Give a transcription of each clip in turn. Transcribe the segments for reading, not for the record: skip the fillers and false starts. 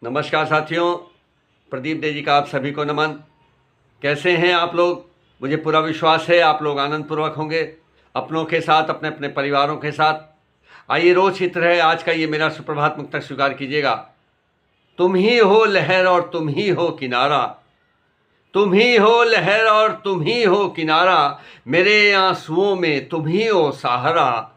नमस्कार साथियों, प्रदीप दे जी का आप सभी को नमन। कैसे हैं आप लोग? मुझे पूरा विश्वास है आप लोग आनंदपूर्वक होंगे, अपनों के साथ, अपने अपने परिवारों के साथ। आइए, रोज की तरह आज का ये मेरा सुप्रभात मुक्तक स्वीकार कीजिएगा। तुम ही हो लहर और तुम ही हो किनारा, तुम ही हो लहर और तुम ही हो किनारा, मेरे आंसुओं में तुम ही हो सहारा।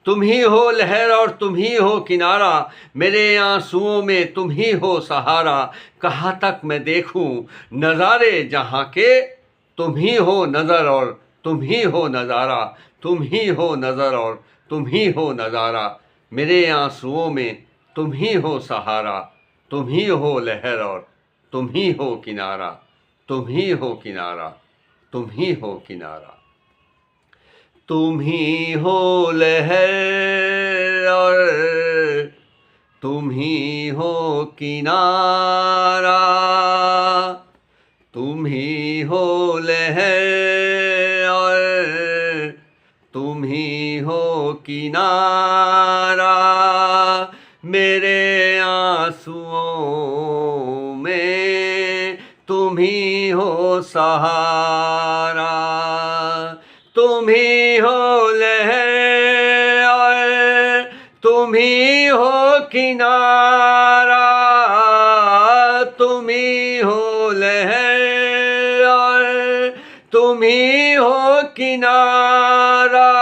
तुम ही हो लहर और तुम ही हो किनारा, मेरे आंसुओं में तुम ही हो सहारा। कहाँ तक मैं देखूं नज़ारे जहाँ के, तुम ही हो नज़र और तुम ही हो नज़ारा। तुम ही हो नज़र और तुम ही हो नज़ारा, मेरे आंसुओं में तुम ही हो सहारा। तुम ही हो लहर और तुम ही हो किनारा, तुम ही हो किनारा, तुम ही हो किनारा। तुम ही हो लहर और तुम ही हो किनारा, तुम ही हो लहर और तुम ही हो किनारा, मेरे आंसुओं में तुम ही हो सहारा। तुम ही हो लहर और तुम ही हो किनारा, तुम ही हो लहर और तुम ही हो किनारा,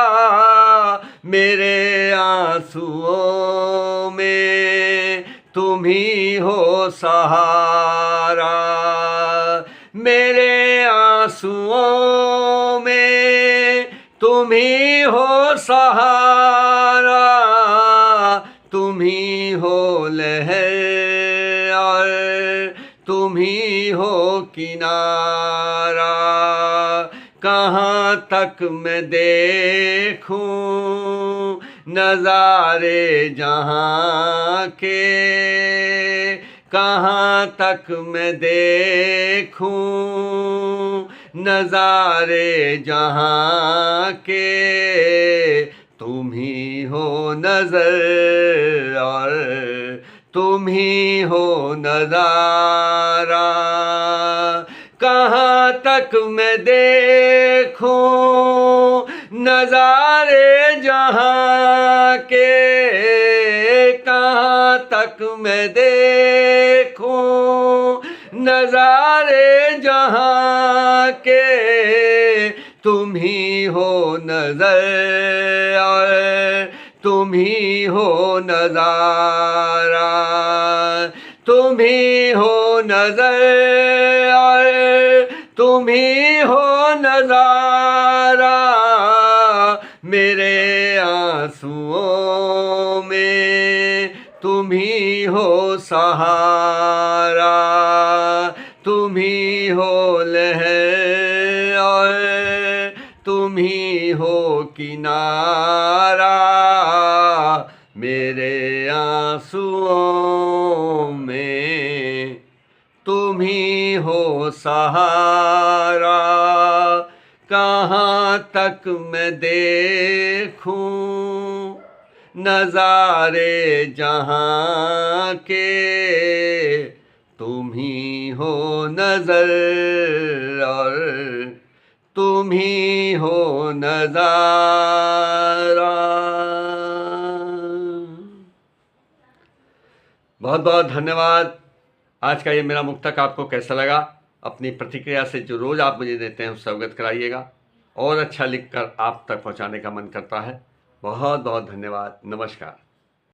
मेरे आंसुओं में तुम ही हो सहारा। मेरे आंसुओं में तुम ही हो सहारा, तुम ही हो लहर और तुम ही हो किनारा। कहाँ तक मैं देखूं नज़ारे जहाँ के, कहाँ तक मैं देखूं नज़ारे जहाँ के, तुम ही हो नज़र और तुम ही हो नज़ारा। कहाँ तक मैं देखूं नज़ारे जहाँ के, कहाँ तक मैं देखूं नज़ारे जहाँ के, तुम ही हो नज़र और तुम ही हो नज़ारा। तुम ही हो नज़र और तुम ही हो नज़ारा, मेरे आंसुओं में तुम ही हो सहारा। तुम ही हो लहर और तुम ही हो किनारा, मेरे आंसुओं में तुम ही हो सहारा। कहाँ तक मैं देखूं नज़ारे जहाँ के, तुम ही हो नज़र और तुम ही हो नज़ारा। बहुत बहुत धन्यवाद। आज का ये मेरा मुक्तक आपको कैसा लगा? अपनी प्रतिक्रिया से जो रोज़ आप मुझे देते हैं उससे अवगत कराइएगा, और अच्छा लिखकर आप तक पहुंचाने का मन करता है। बहुत बहुत धन्यवाद। नमस्कार।